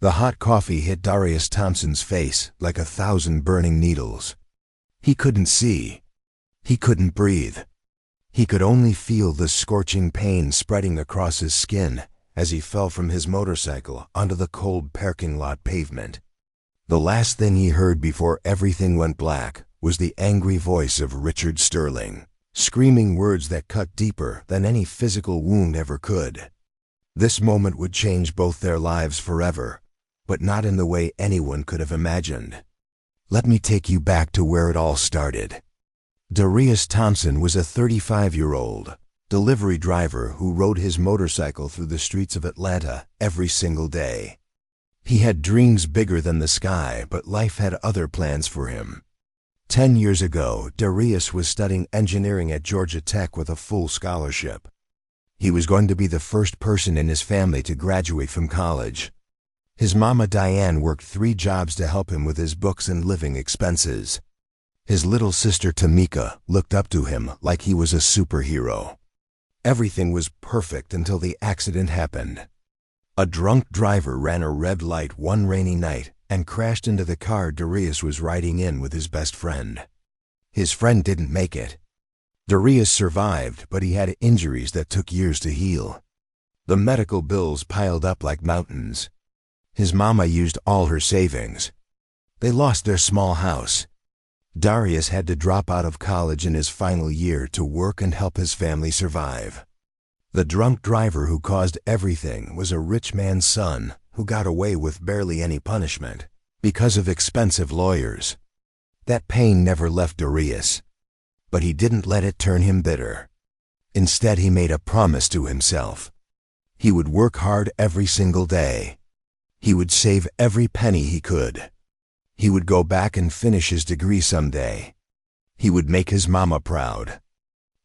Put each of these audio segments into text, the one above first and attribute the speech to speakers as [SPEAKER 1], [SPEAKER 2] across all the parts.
[SPEAKER 1] The hot coffee hit Darius Thompson's face like 1,000 burning needles. He couldn't see. He couldn't breathe. He could only feel the scorching pain spreading across his skin as he fell from his motorcycle onto the cold parking lot pavement. The last thing he heard before everything went black was the angry voice of Richard Sterling, screaming words that cut deeper than any physical wound ever could. This moment would change both their lives forever, but not in the way anyone could have imagined. Let me take you back to where it all started. Darius Thompson was a 35-year-old delivery driver who rode his motorcycle through the streets of Atlanta every single day. He had dreams bigger than the sky, but life had other plans for him. 10 years ago, Darius was studying engineering at Georgia Tech with a full scholarship. He was going to be the first person in his family to graduate from college. His mama Diane worked 3 jobs to help him with his books and living expenses. His little sister Tamika looked up to him like he was a superhero. Everything was perfect until the accident happened. A drunk driver ran a red light one rainy night and crashed into the car Darius was riding in with his best friend. His friend didn't make it. Darius survived, but he had injuries that took years to heal. The medical bills piled up like mountains. His mama used all her savings. They lost their small house. Darius had to drop out of college in his final year to work and help his family survive. The drunk driver who caused everything was a rich man's son who got away with barely any punishment because of expensive lawyers. That pain never left Darius, but he didn't let it turn him bitter. Instead, he made a promise to himself. He would work hard every single day. He would save every penny he could. He would go back and finish his degree someday. He would make his mama proud.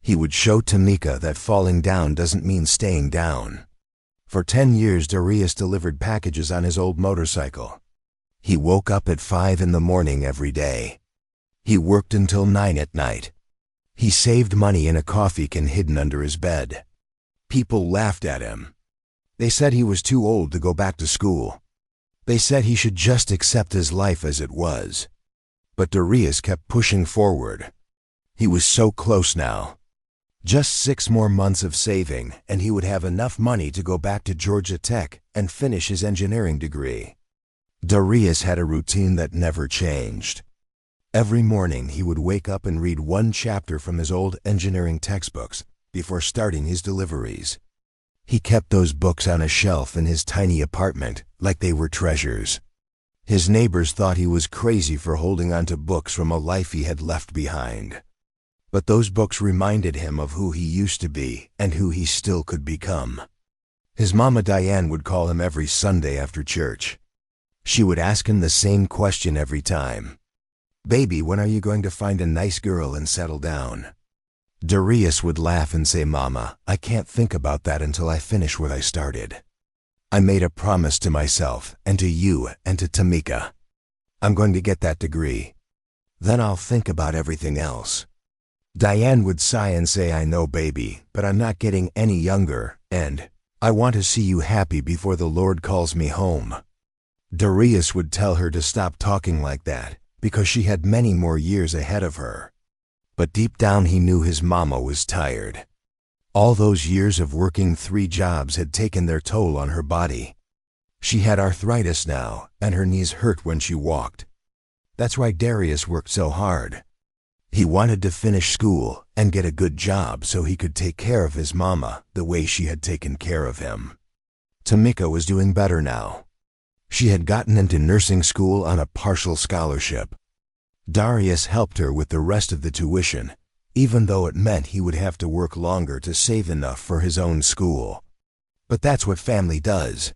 [SPEAKER 1] He would show Tamika that falling down doesn't mean staying down. For 10 years, Darius delivered packages on his old motorcycle. He woke up at 5 in the morning every day. He worked until 9 at night. He saved money in a coffee can hidden under his bed. People laughed at him. They said he was too old to go back to school. They said he should just accept his life as it was. But Darius kept pushing forward. He was so close now. Just 6 more months of saving, and he would have enough money to go back to Georgia Tech and finish his engineering degree. Darius had a routine that never changed. Every morning he would wake up and read 1 chapter from his old engineering textbooks before starting his deliveries. He kept those books on a shelf in his tiny apartment like they were treasures. His neighbors thought he was crazy for holding on to books from a life he had left behind. But those books reminded him of who he used to be and who he still could become. His mama Diane would call him every Sunday after church. She would ask him the same question every time. "Baby, when are you going to find a nice girl and settle down?" Darius would laugh and say, "Mama, I can't think about that until I finish what I started. I made a promise to myself and to you and to Tamika. I'm going to get that degree. Then I'll think about everything else." Diane would sigh and say, "I know, baby, but I'm not getting any younger, and I want to see you happy before the Lord calls me home." Darius would tell her to stop talking like that because she had many more years ahead of her. But deep down he knew his mama was tired. All those years of working 3 jobs had taken their toll on her body. She had arthritis now, and her knees hurt when she walked. That's why Darius worked so hard. He wanted to finish school and get a good job so he could take care of his mama the way she had taken care of him. Tamika was doing better now. She had gotten into nursing school on a partial scholarship. Darius helped her with the rest of the tuition, even though it meant he would have to work longer to save enough for his own school. But that's what family does.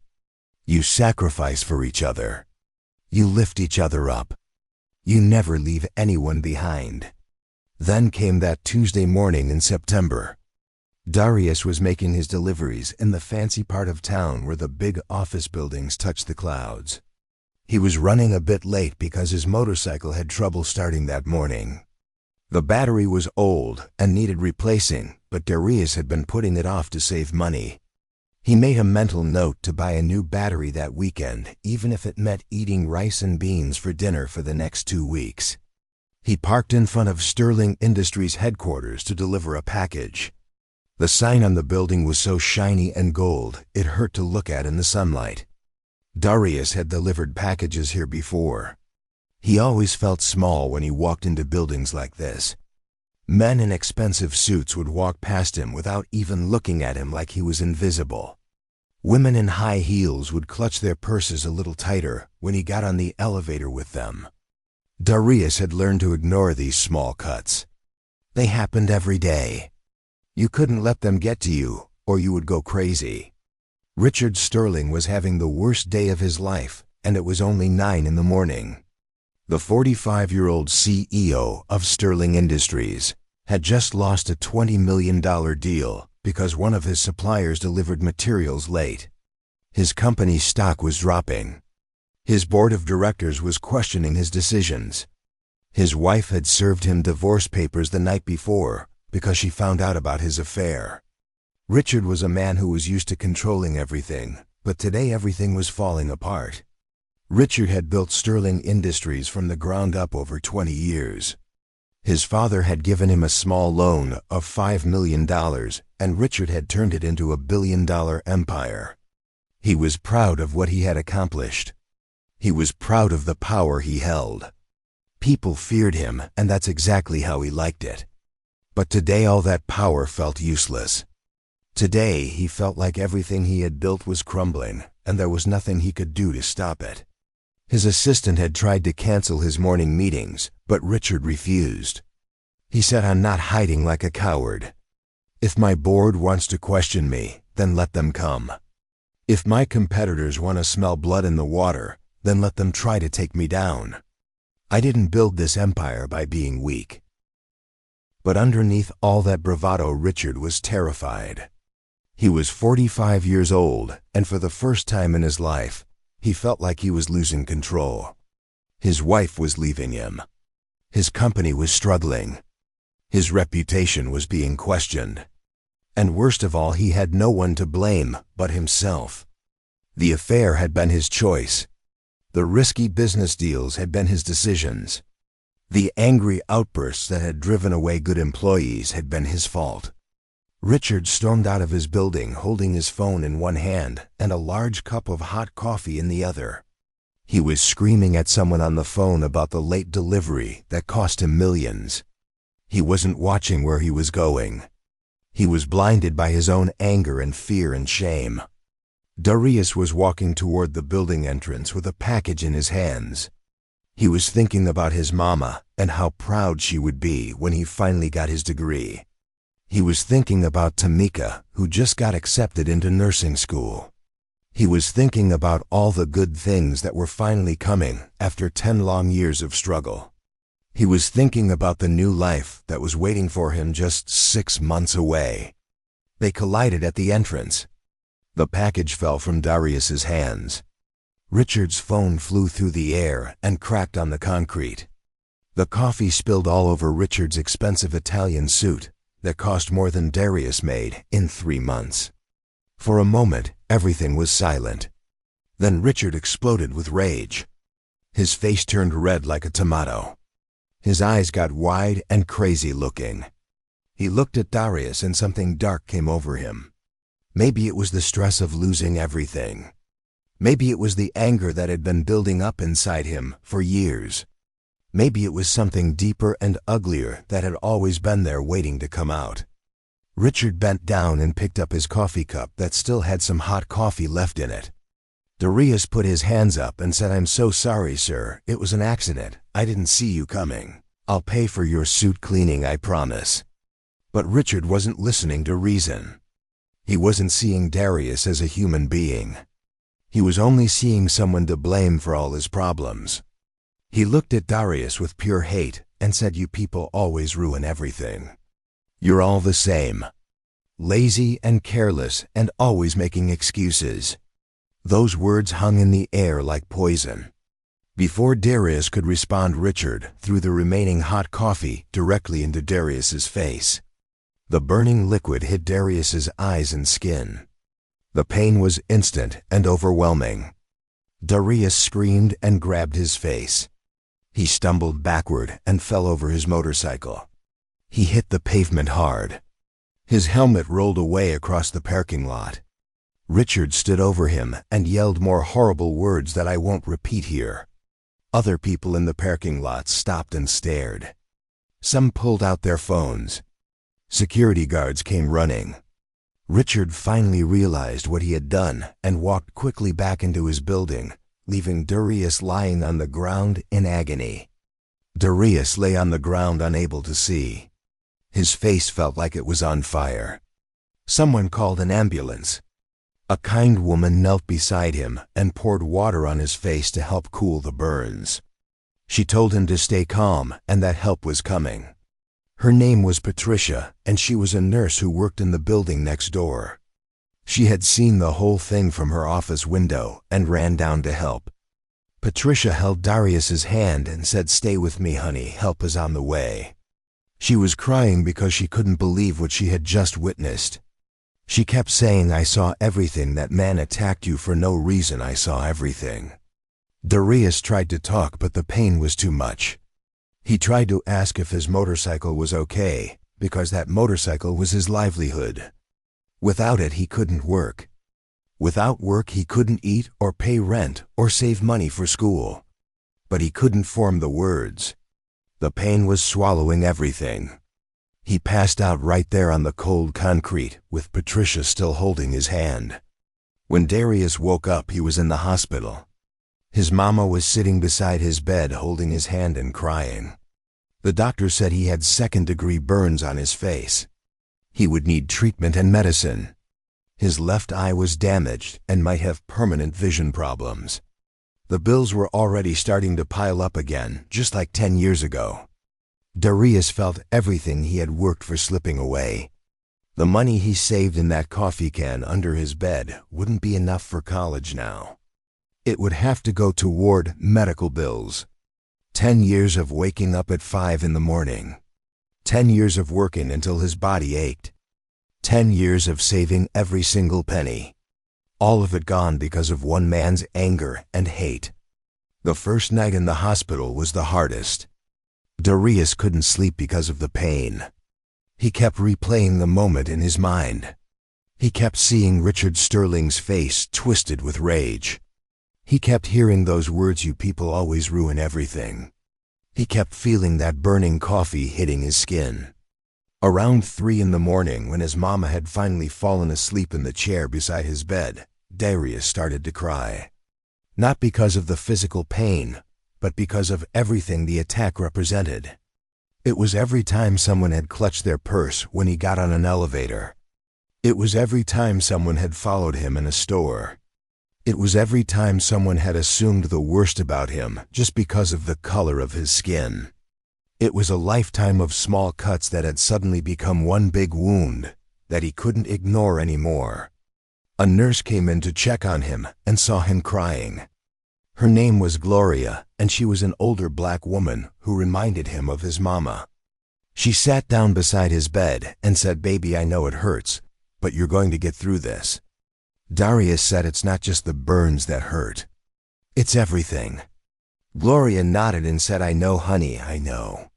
[SPEAKER 1] You sacrifice for each other. You lift each other up. You never leave anyone behind. Then came that Tuesday morning in September. Darius was making his deliveries in the fancy part of town where the big office buildings touched the clouds. He was running a bit late because his motorcycle had trouble starting that morning. The battery was old and needed replacing, but Darius had been putting it off to save money. He made a mental note to buy a new battery that weekend, even if it meant eating rice and beans for dinner for the next 2 weeks. He parked in front of Sterling Industries headquarters to deliver a package. The sign on the building was so shiny and gold, it hurt to look at in the sunlight. Darius had delivered packages here before. He always felt small when he walked into buildings like this. Men in expensive suits would walk past him without even looking at him, like he was invisible. Women in high heels would clutch their purses a little tighter when he got on the elevator with them. Darius had learned to ignore these small cuts. They happened every day. You couldn't let them get to you, or you would go crazy. Richard Sterling was having the worst day of his life, and it was only 9 in the morning. The 45-year-old CEO of Sterling Industries had just lost a $20 million deal because one of his suppliers delivered materials late. His company's stock was dropping. His board of directors was questioning his decisions. His wife had served him divorce papers the night before because she found out about his affair. Richard was a man who was used to controlling everything, but today everything was falling apart. Richard had built Sterling Industries from the ground up over 20 years. His father had given him a small loan of $5 million, and Richard had turned it into a billion-dollar empire. He was proud of what he had accomplished. He was proud of the power he held. People feared him, and that's exactly how he liked it. But today all that power felt useless. Today he felt like everything he had built was crumbling, and there was nothing he could do to stop it. His assistant had tried to cancel his morning meetings, but Richard refused. He said, "I'm not hiding like a coward. If my board wants to question me, then let them come. If my competitors want to smell blood in the water, then let them try to take me down. I didn't build this empire by being weak." But underneath all that bravado, Richard was terrified. He was 45 years old, and for the first time in his life, he felt like he was losing control. His wife was leaving him. His company was struggling. His reputation was being questioned. And worst of all, he had no one to blame but himself. The affair had been his choice. The risky business deals had been his decisions. The angry outbursts that had driven away good employees had been his fault. Richard stormed out of his building holding his phone in one hand and a large cup of hot coffee in the other. He was screaming at someone on the phone about the late delivery that cost him millions. He wasn't watching where he was going. He was blinded by his own anger and fear and shame. Darius was walking toward the building entrance with a package in his hands. He was thinking about his mama and how proud she would be when he finally got his degree. He was thinking about Tamika, who just got accepted into nursing school. He was thinking about all the good things that were finally coming after 10 long years of struggle. He was thinking about the new life that was waiting for him just 6 months away. They collided at the entrance. The package fell from Darius's hands. Richard's phone flew through the air and cracked on the concrete. The coffee spilled all over Richard's expensive Italian suit that cost more than Darius made in 3 months. For a moment, everything was silent. Then Richard exploded with rage. His face turned red like a tomato. His eyes got wide and crazy looking. He looked at Darius and something dark came over him. Maybe it was the stress of losing everything. Maybe it was the anger that had been building up inside him for years. Maybe it was something deeper and uglier that had always been there waiting to come out. Richard bent down and picked up his coffee cup that still had some hot coffee left in it. Darius put his hands up and said, "I'm so sorry, sir. It was an accident. I didn't see you coming. I'll pay for your suit cleaning, I promise." But Richard wasn't listening to reason. He wasn't seeing Darius as a human being. He was only seeing someone to blame for all his problems. He looked at Darius with pure hate and said, "You people always ruin everything. You're all the same. Lazy and careless and always making excuses." Those words hung in the air like poison. Before Darius could respond, Richard threw the remaining hot coffee directly into Darius's face. The burning liquid hit Darius's eyes and skin. The pain was instant and overwhelming. Darius screamed and grabbed his face. He stumbled backward and fell over his motorcycle. He hit the pavement hard. His helmet rolled away across the parking lot. Richard stood over him and yelled more horrible words that I won't repeat here. Other people in the parking lot stopped and stared. Some pulled out their phones. Security guards came running. Richard finally realized what he had done and walked quickly back into his building, leaving Darius lying on the ground in agony. Darius lay on the ground unable to see. His face felt like it was on fire. Someone called an ambulance. A kind woman knelt beside him and poured water on his face to help cool the burns. She told him to stay calm and that help was coming. Her name was Patricia, and she was a nurse who worked in the building next door. She had seen the whole thing from her office window and ran down to help. Patricia held Darius's hand and said, "Stay with me, honey, help is on the way." She was crying because she couldn't believe what she had just witnessed. She kept saying, "I saw everything. That man attacked you for no reason. I saw everything." Darius tried to talk, but the pain was too much. He tried to ask if his motorcycle was okay, because that motorcycle was his livelihood. Without it, he couldn't work. Without work, he couldn't eat or pay rent or save money for school. But he couldn't form the words. The pain was swallowing everything. He passed out right there on the cold concrete, with Patricia still holding his hand. When Darius woke up, he was in the hospital. His mama was sitting beside his bed holding his hand and crying. The doctor said he had second-degree burns on his face. He would need treatment and medicine. His left eye was damaged and might have permanent vision problems. The bills were already starting to pile up again, just like 10 years ago. Darius felt everything he had worked for slipping away. The money he saved in that coffee can under his bed wouldn't be enough for college now. It would have to go toward medical bills. 10 years of waking up at 5 in the morning. 10 years of working until his body ached. 10 years of saving every single penny. All of it gone because of one man's anger and hate. The first night in the hospital was the hardest. Darius couldn't sleep because of the pain. He kept replaying the moment in his mind. He kept seeing Richard Sterling's face twisted with rage. He kept hearing those words, "You people always ruin everything." He kept feeling that burning coffee hitting his skin. Around 3 in the morning, when his mama had finally fallen asleep in the chair beside his bed, Darius started to cry. Not because of the physical pain, but because of everything the attack represented. It was every time someone had clutched their purse when he got on an elevator. It was every time someone had followed him in a store. It was every time someone had assumed the worst about him just because of the color of his skin. It was a lifetime of small cuts that had suddenly become one big wound that he couldn't ignore anymore. A nurse came in to check on him and saw him crying. Her name was Gloria, and she was an older black woman who reminded him of his mama. She sat down beside his bed and said, "Baby, I know it hurts, but you're going to get through this." Darius said, "It's not just the burns that hurt. It's everything." Gloria nodded and said, "I know, honey, I know.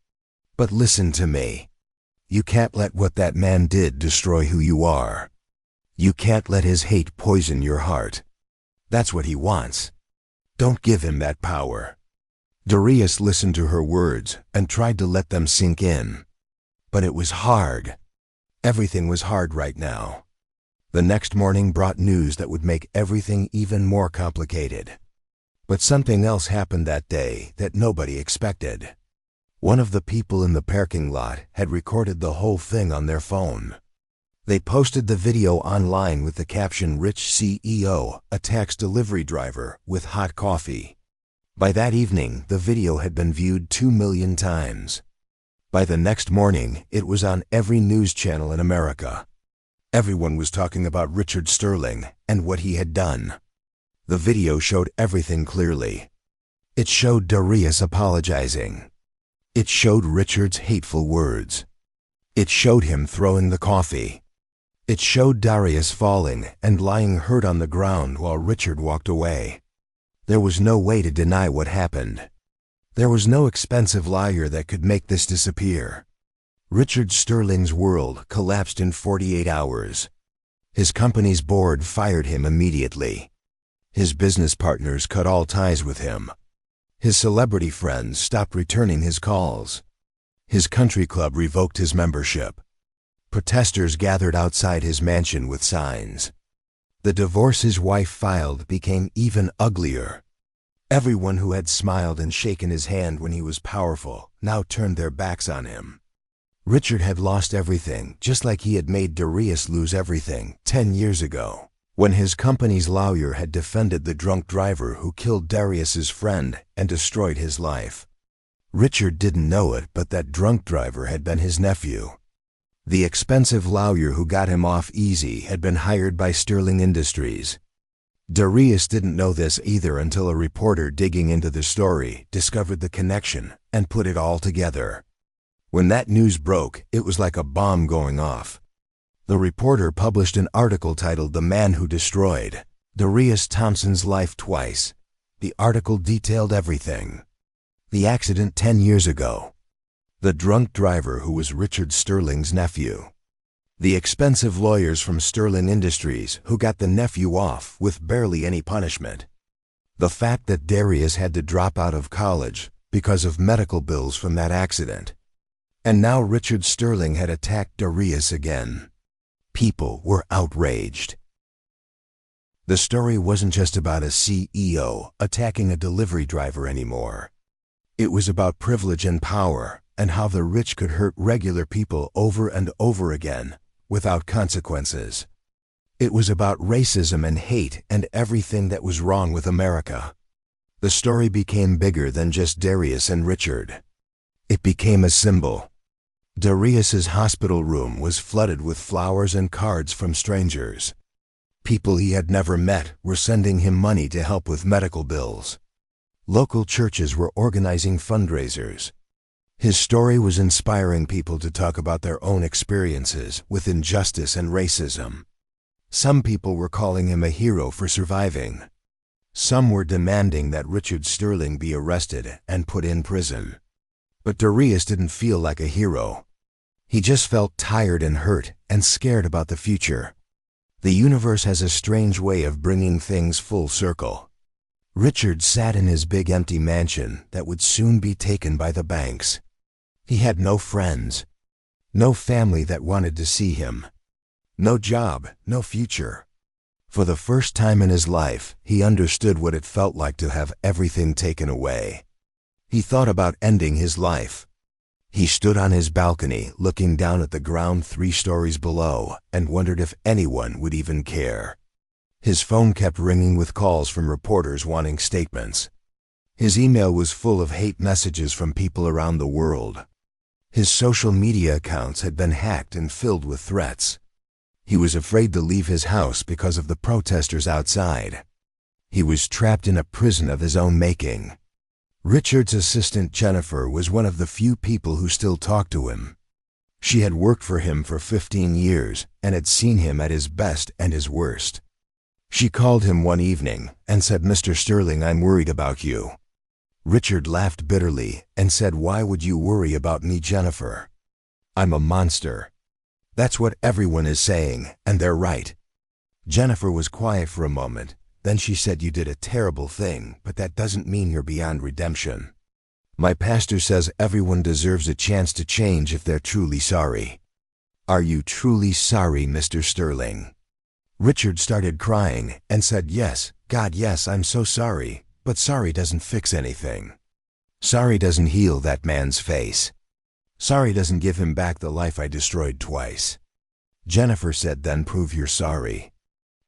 [SPEAKER 1] But listen to me. You can't let what that man did destroy who you are. You can't let his hate poison your heart. That's what he wants. Don't give him that power." Darius listened to her words and tried to let them sink in. But it was hard. Everything was hard right now. The next morning brought news that would make everything even more complicated. But something else happened that day that nobody expected. One of the people in the parking lot had recorded the whole thing on their phone. They posted the video online with the caption, "Rich CEO attacks delivery driver with hot coffee." By that evening, the video had been viewed 2 million times. By the next morning, it was on every news channel in America. Everyone was talking about Richard Sterling and what he had done. The video showed everything clearly. It showed Darius apologizing. It showed Richard's hateful words. It showed him throwing the coffee. It showed Darius falling and lying hurt on the ground while Richard walked away. There was no way to deny what happened. There was no expensive lawyer that could make this disappear. Richard Sterling's world collapsed in 48 hours. His company's board fired him immediately. His business partners cut all ties with him. His celebrity friends stopped returning his calls. His country club revoked his membership. Protesters gathered outside his mansion with signs. The divorce his wife filed became even uglier. Everyone who had smiled and shaken his hand when he was powerful now turned their backs on him. Richard had lost everything, just like he had made Darius lose everything 10 years ago, when his company's lawyer had defended the drunk driver who killed Darius's friend and destroyed his life. Richard didn't know it, but that drunk driver had been his nephew. The expensive lawyer who got him off easy had been hired by Sterling Industries. Darius didn't know this either until a reporter digging into the story discovered the connection and put it all together. When that news broke, it was like a bomb going off. The reporter published an article titled "The Man Who Destroyed Darius Thompson's Life Twice." The article detailed everything. The accident 10 years ago. The drunk driver who was Richard Sterling's nephew. The expensive lawyers from Sterling Industries who got the nephew off with barely any punishment. The fact that Darius had to drop out of college because of medical bills from that accident. And now Richard Sterling had attacked Darius again. People were outraged. The story wasn't just about a CEO attacking a delivery driver anymore. It was about privilege and power, and how the rich could hurt regular people over and over again, without consequences. It was about racism and hate and everything that was wrong with America. The story became bigger than just Darius and Richard. It became a symbol. Darius's hospital room was flooded with flowers and cards from strangers. People he had never met were sending him money to help with medical bills. Local churches were organizing fundraisers. His story was inspiring people to talk about their own experiences with injustice and racism. Some people were calling him a hero for surviving. Some were demanding that Richard Sterling be arrested and put in prison. But Darius didn't feel like a hero. He just felt tired and hurt and scared about the future. The universe has a strange way of bringing things full circle. Richard sat in his big empty mansion that would soon be taken by the banks. He had no friends, no family that wanted to see him, no job, no future. For the first time in his life, he understood what it felt like to have everything taken away. He thought about ending his life. He stood on his balcony looking down at the ground 3 stories below and wondered if anyone would even care. His phone kept ringing with calls from reporters wanting statements. His email was full of hate messages from people around the world. His social media accounts had been hacked and filled with threats. He was afraid to leave his house because of the protesters outside. He was trapped in a prison of his own making. Richard's assistant Jennifer was one of the few people who still talked to him. She had worked for him for 15 years and had seen him at his best and his worst. She called him one evening and said, "Mr. Sterling, I'm worried about you." Richard laughed bitterly and said, "Why would you worry about me, Jennifer? I'm a monster." "That's what everyone is saying, and they're right." Jennifer was quiet for a moment. Then she said, "You did a terrible thing, but that doesn't mean you're beyond redemption. My pastor says everyone deserves a chance to change if they're truly sorry. Are you truly sorry, Mr. Sterling?" Richard started crying and said, "Yes, God, yes, I'm so sorry, but sorry doesn't fix anything. Sorry doesn't heal that man's face. Sorry doesn't give him back the life I destroyed twice." Jennifer said, "Then prove you're sorry.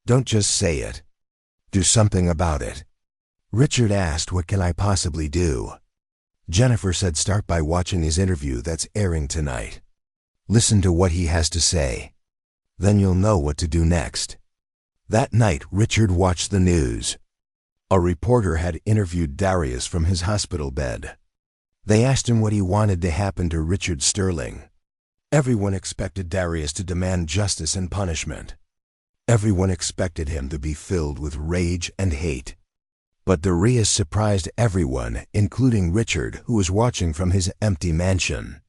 [SPEAKER 1] Don't just say it. Do something about it." Richard asked, "What can I possibly do?" Jennifer said, "Start by watching his interview that's airing tonight. Listen to what he has to say. Then you'll know what to do next." That night, Richard watched the news. A reporter had interviewed Darius from his hospital bed. They asked him what he wanted to happen to Richard Sterling. Everyone expected Darius to demand justice and punishment. Everyone expected him to be filled with rage and hate. But Darius surprised everyone, including Richard, who was watching from his empty mansion.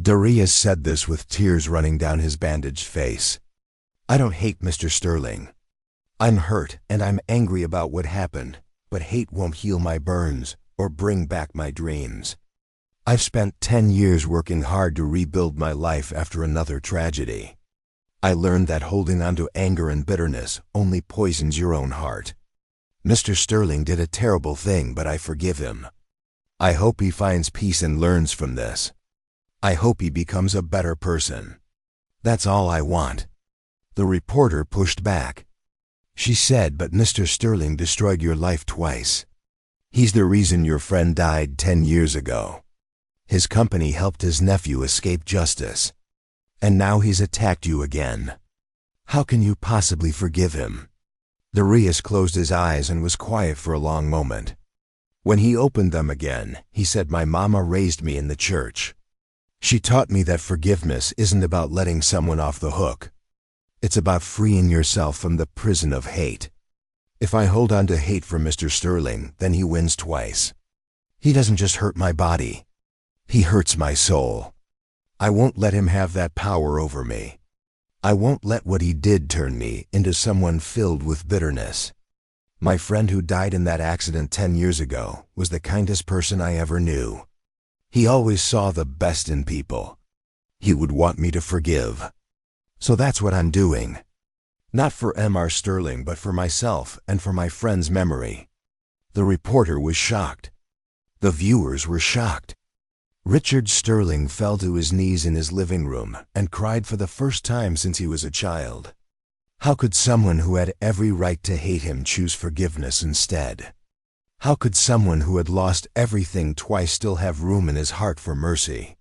[SPEAKER 1] Darius said this with tears running down his bandaged face. "I don't hate Mr. Sterling. I'm hurt and I'm angry about what happened, but hate won't heal my burns or bring back my dreams. I've spent 10 years working hard to rebuild my life after another tragedy. I learned that holding on to anger and bitterness only poisons your own heart. Mr. Sterling did a terrible thing, but I forgive him. I hope he finds peace and learns from this. I hope he becomes a better person. That's all I want." The reporter pushed back. She said, "But Mr. Sterling destroyed your life twice. He's the reason your friend died 10 years ago. His company helped his nephew escape justice. And now he's attacked you again. How can you possibly forgive him?" Darius closed his eyes and was quiet for a long moment. When he opened them again, he said, "My mama raised me in the church. She taught me that forgiveness isn't about letting someone off the hook. It's about freeing yourself from the prison of hate. If I hold on to hate for Mr. Sterling, then he wins twice. He doesn't just hurt my body. He hurts my soul. I won't let him have that power over me. I won't let what he did turn me into someone filled with bitterness. My friend who died in that accident 10 years ago was the kindest person I ever knew. He always saw the best in people. He would want me to forgive. So that's what I'm doing. Not for M.R. Sterling, but for myself and for my friend's memory." The reporter was shocked. The viewers were shocked. Richard Sterling fell to his knees in his living room and cried for the first time since he was a child. How could someone who had every right to hate him choose forgiveness instead? How could someone who had lost everything twice still have room in his heart for mercy?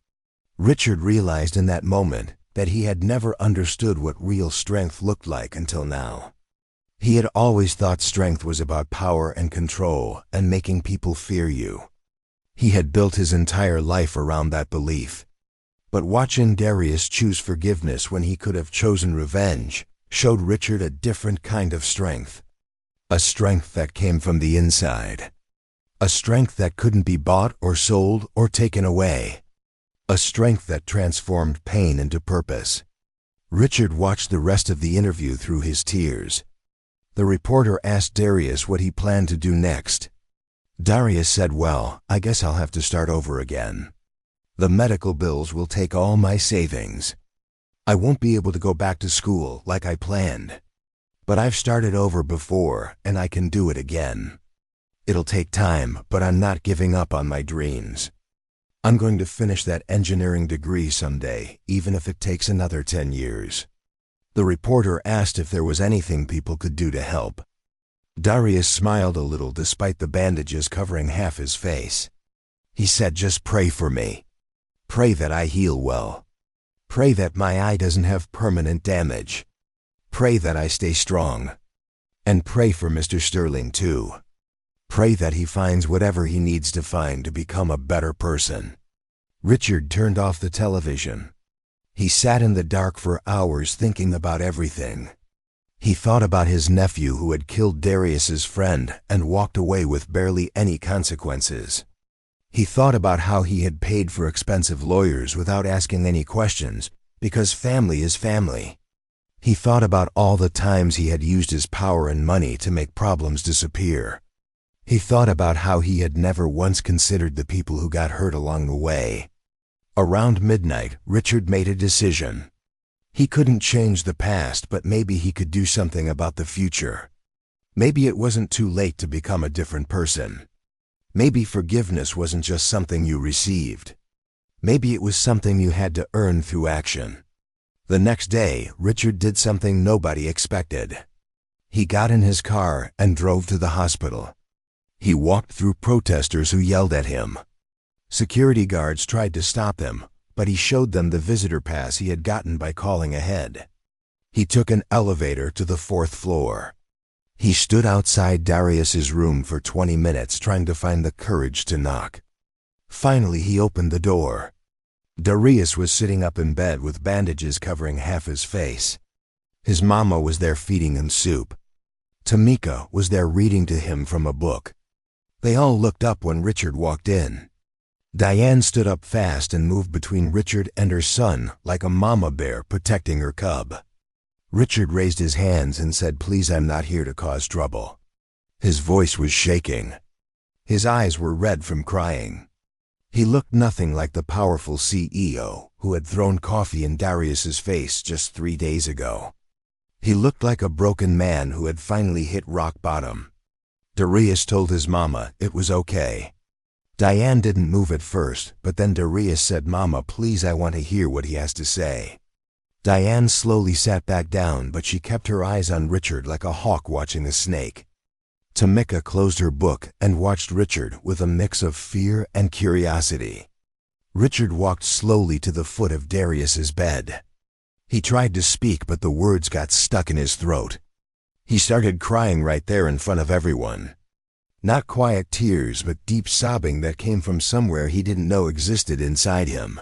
[SPEAKER 1] Richard realized in that moment that he had never understood what real strength looked like until now. He had always thought strength was about power and control and making people fear you. He had built his entire life around that belief. But watching Darius choose forgiveness when he could have chosen revenge showed Richard a different kind of strength. A strength that came from the inside. A strength that couldn't be bought or sold or taken away. A strength that transformed pain into purpose. Richard watched the rest of the interview through his tears. The reporter asked Darius what he planned to do next. Darius said, "Well, I guess I'll have to start over again. The medical bills will take all my savings. I won't be able to go back to school like I planned. But I've started over before, and I can do it again. It'll take time, but I'm not giving up on my dreams. I'm going to finish that engineering degree someday, even if it takes another 10 years." The reporter asked if there was anything people could do to help. Darius smiled a little despite the bandages covering half his face. He said, "Just pray for me. Pray that I heal well. Pray that my eye doesn't have permanent damage. Pray that I stay strong. And pray for Mr. Sterling too. Pray that he finds whatever he needs to find to become a better person." Richard turned off the television. He sat in the dark for hours thinking about everything. He thought about his nephew who had killed Darius's friend and walked away with barely any consequences. He thought about how he had paid for expensive lawyers without asking any questions, because family is family. He thought about all the times he had used his power and money to make problems disappear. He thought about how he had never once considered the people who got hurt along the way. Around midnight, Richard made a decision. He couldn't change the past, but maybe he could do something about the future. Maybe it wasn't too late to become a different person. Maybe forgiveness wasn't just something you received. Maybe it was something you had to earn through action. The next day, Richard did something nobody expected. He got in his car and drove to the hospital. He walked through protesters who yelled at him. Security guards tried to stop him, but he showed them the visitor pass he had gotten by calling ahead. He took an elevator to the 4th floor. He stood outside Darius's room for 20 minutes trying to find the courage to knock. Finally, he opened the door. Darius was sitting up in bed with bandages covering half his face. His mama was there feeding him soup. Tamika was there reading to him from a book. They all looked up when Richard walked in. Diane stood up fast and moved between Richard and her son like a mama bear protecting her cub. Richard raised his hands and said, "Please, I'm not here to cause trouble." His voice was shaking. His eyes were red from crying. He looked nothing like the powerful CEO who had thrown coffee in Darius's face just 3 days ago. He looked like a broken man who had finally hit rock bottom. Darius told his mama it was okay. Diane didn't move at first, but then Darius said, "Mama, please, I want to hear what he has to say." Diane slowly sat back down, but she kept her eyes on Richard like a hawk watching a snake. Tamika closed her book and watched Richard with a mix of fear and curiosity. Richard walked slowly to the foot of Darius's bed. He tried to speak, but the words got stuck in his throat. He started crying right there in front of everyone. Not quiet tears, but deep sobbing that came from somewhere he didn't know existed inside him.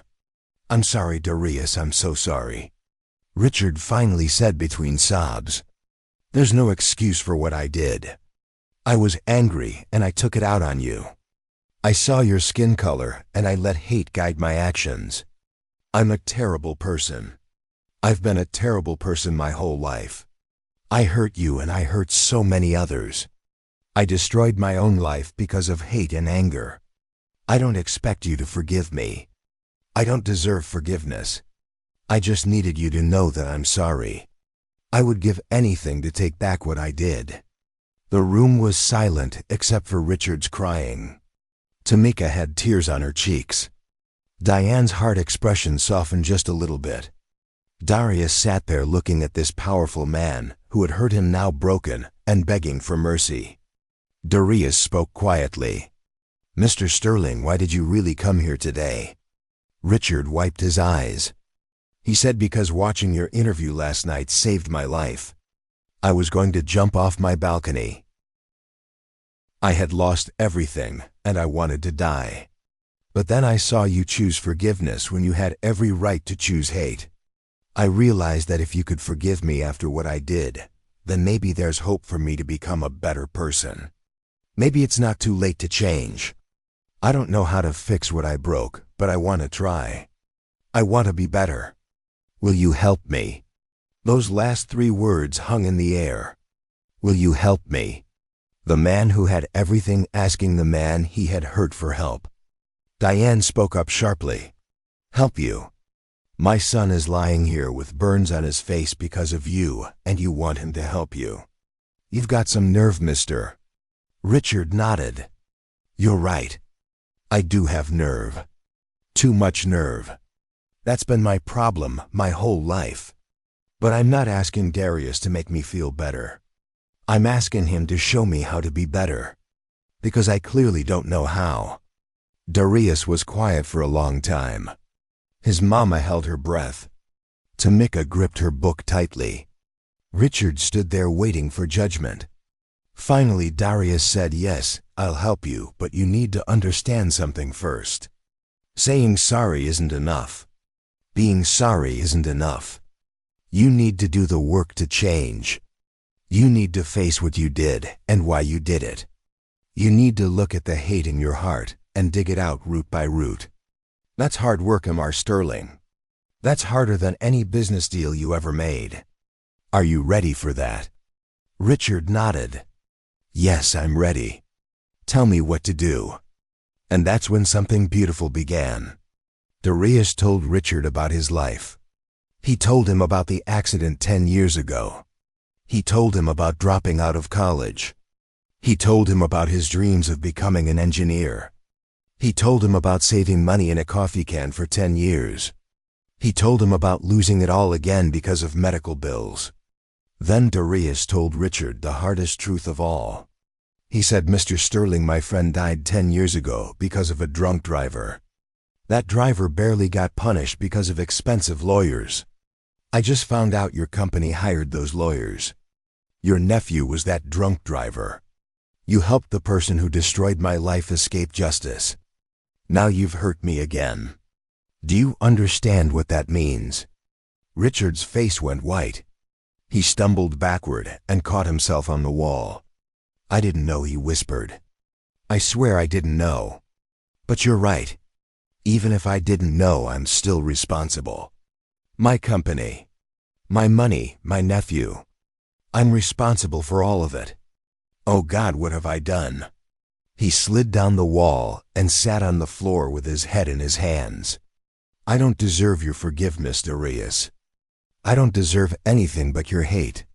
[SPEAKER 1] "I'm sorry, Darius, I'm so sorry," Richard finally said between sobs. "There's no excuse for what I did. I was angry and I took it out on you. I saw your skin color and I let hate guide my actions. I'm a terrible person. I've been a terrible person my whole life. I hurt you and I hurt so many others. I destroyed my own life because of hate and anger. I don't expect you to forgive me. I don't deserve forgiveness. I just needed you to know that I'm sorry. I would give anything to take back what I did." The room was silent except for Richard's crying. Tamika had tears on her cheeks. Diane's hard expression softened just a little bit. Darius sat there looking at this powerful man who had hurt him, now broken and begging for mercy. Darius spoke quietly. "Mr. Sterling, why did you really come here today?" Richard wiped his eyes. He said, "Because watching your interview last night saved my life. I was going to jump off my balcony. I had lost everything and I wanted to die. But then I saw you choose forgiveness when you had every right to choose hate. I realized that if you could forgive me after what I did, then maybe there's hope for me to become a better person. Maybe it's not too late to change. I don't know how to fix what I broke, but I want to try. I want to be better. Will you help me?" Those last 3 words hung in the air. Will you help me? The man who had everything asking the man he had hurt for help. Diane spoke up sharply. "Help you? My son is lying here with burns on his face because of you, and you want him to help you. You've got some nerve, mister." Richard nodded. "You're right. I do have nerve. Too much nerve. That's been my problem my whole life. But I'm not asking Darius to make me feel better. I'm asking him to show me how to be better. Because I clearly don't know how." Darius was quiet for a long time. His mama held her breath. Tamika gripped her book tightly. Richard stood there waiting for judgment. Finally, Darius said, "Yes, I'll help you, but you need to understand something first. Saying sorry isn't enough. Being sorry isn't enough. You need to do the work to change. You need to face what you did and why you did it. You need to look at the hate in your heart and dig it out root by root. That's hard work, Mr. Sterling. That's harder than any business deal you ever made. Are you ready for that?" Richard nodded. "Yes, I'm ready. Tell me what to do." And that's when something beautiful began. Darius told Richard about his life. He told him about the accident 10 years ago. He told him about dropping out of college. He told him about his dreams of becoming an engineer. He told him about saving money in a coffee can for 10 years. He told him about losing it all again because of medical bills. Then Darius told Richard the hardest truth of all. He said, "Mr. Sterling, my friend died 10 years ago because of a drunk driver. That driver barely got punished because of expensive lawyers. I just found out your company hired those lawyers. Your nephew was that drunk driver. You helped the person who destroyed my life escape justice. Now you've hurt me again. Do you understand what that means? Richard's face went white. He stumbled backward and caught himself on the wall. I didn't know, he whispered. I swear I didn't know. But you're right. Even if I didn't know, I'm still responsible. My company, my money, my nephew. I'm responsible for all of it. Oh God, what have I done? He slid down the wall and sat on the floor with his head in his hands. I don't deserve your forgiveness, Darius. I don't deserve anything but your hate.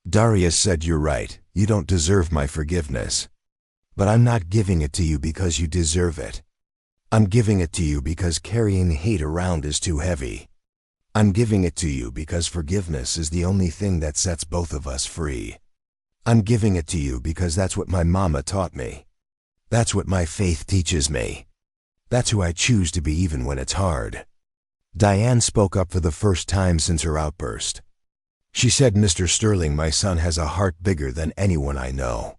[SPEAKER 1] Darius said, you're right, you don't deserve my forgiveness. But I'm not giving it to you because you deserve it. I'm giving it to you because carrying hate around is too heavy. I'm giving it to you because forgiveness is the only thing that sets both of us free. I'm giving it to you because that's what my mama taught me. That's what my faith teaches me. That's who I choose to be even when it's hard. Diane spoke up for the first time since her outburst. She said, Mr. Sterling, my son has a heart bigger than anyone I know.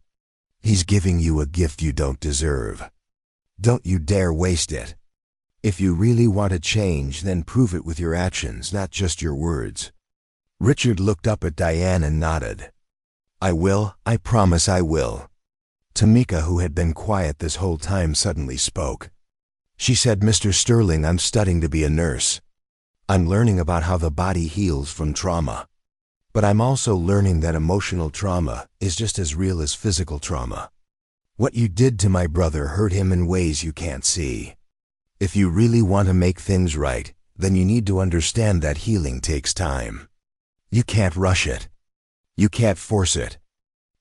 [SPEAKER 1] He's giving you a gift you don't deserve. Don't you dare waste it. If you really want to change, then prove it with your actions, not just your words. Richard looked up at Diane and nodded. I will, I promise I will. Tamika, who had been quiet this whole time, suddenly spoke. She said, Mr. Sterling, I'm studying to be a nurse. I'm learning about how the body heals from trauma. But I'm also learning that emotional trauma is just as real as physical trauma. What you did to my brother hurt him in ways you can't see. If you really want to make things right, then you need to understand that healing takes time. You can't rush it. You can't force it.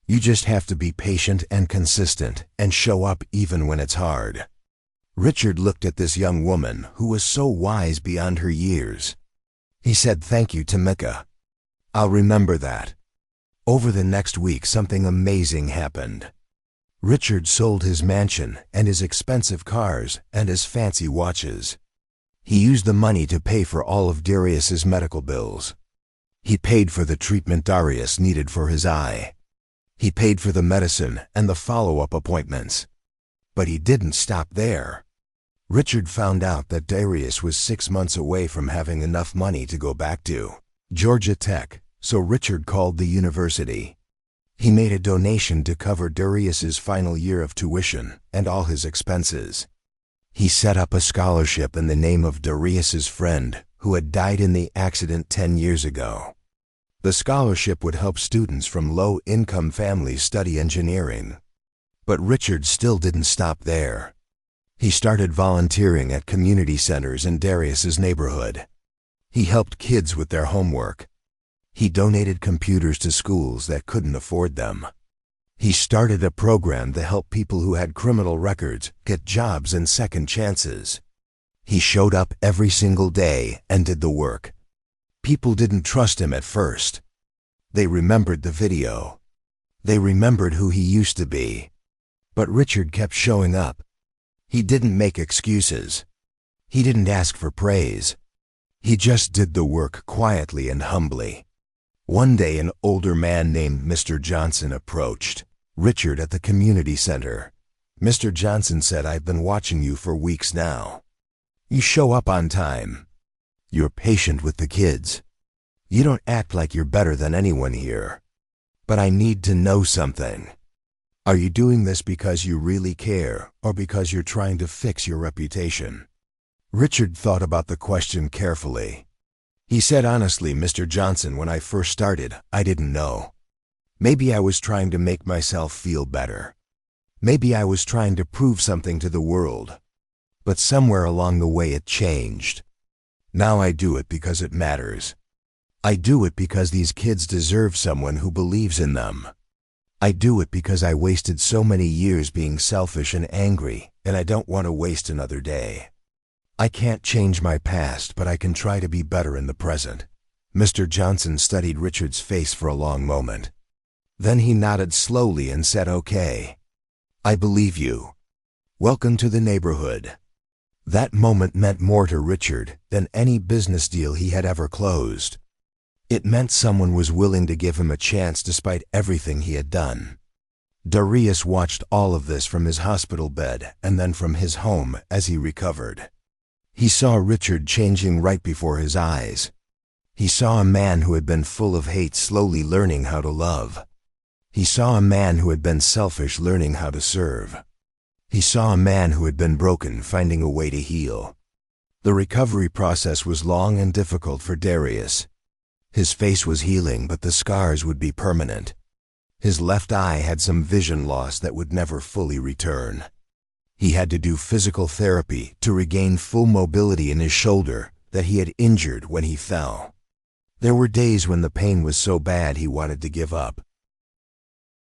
[SPEAKER 1] You just have to be patient and consistent and show up even when it's hard. Richard looked at this young woman who was so wise beyond her years. He said, thank you, Tamika. I'll remember that. Over the next week, something amazing happened. Richard sold his mansion and his expensive cars and his fancy watches. He used the money to pay for all of Darius's medical bills. He paid for the treatment Darius needed for his eye. He paid for the medicine and the follow-up appointments. But he didn't stop there. Richard found out that Darius was 6 months away from having enough money to go back to Georgia Tech, so Richard called the university. He made a donation to cover Darius's final year of tuition and all his expenses. He set up a scholarship in the name of Darius's friend who had died in the accident 10 years ago. The scholarship would help students from low-income families study engineering. But Richard still didn't stop there. He started volunteering at community centers in Darius's neighborhood. He helped kids with their homework. He donated computers to schools that couldn't afford them. He started a program to help people who had criminal records get jobs and second chances. He showed up every single day and did the work. People didn't trust him at first. They remembered the video. They remembered who he used to be. But Richard kept showing up. He didn't make excuses. He didn't ask for praise. He just did the work quietly and humbly. One day, an older man named Mr. Johnson approached Richard at the community center. Mr. Johnson said, I've been watching you for weeks now. You show up on time. You're patient with the kids. You don't act like you're better than anyone here. But I need to know something. Are you doing this because you really care, or because you're trying to fix your reputation? Richard thought about the question carefully. He said, honestly, Mr. Johnson, when I first started, I didn't know. Maybe I was trying to make myself feel better. Maybe I was trying to prove something to the world. But somewhere along the way it changed. Now I do it because it matters. I do it because these kids deserve someone who believes in them. I do it because I wasted so many years being selfish and angry, and I don't want to waste another day. I can't change my past, but I can try to be better in the present. Mr. Johnson studied Richard's face for a long moment. Then he nodded slowly and said, okay. I believe you. Welcome to the neighborhood. That moment meant more to Richard than any business deal he had ever closed. It meant someone was willing to give him a chance despite everything he had done. Darius watched all of this from his hospital bed and then from his home as he recovered. He saw Richard changing right before his eyes. He saw a man who had been full of hate slowly learning how to love. He saw a man who had been selfish learning how to serve. He saw a man who had been broken finding a way to heal. The recovery process was long and difficult for Darius. His face was healing, but the scars would be permanent. His left eye had some vision loss that would never fully return. He had to do physical therapy to regain full mobility in his shoulder that he had injured when he fell. There were days when the pain was so bad he wanted to give up.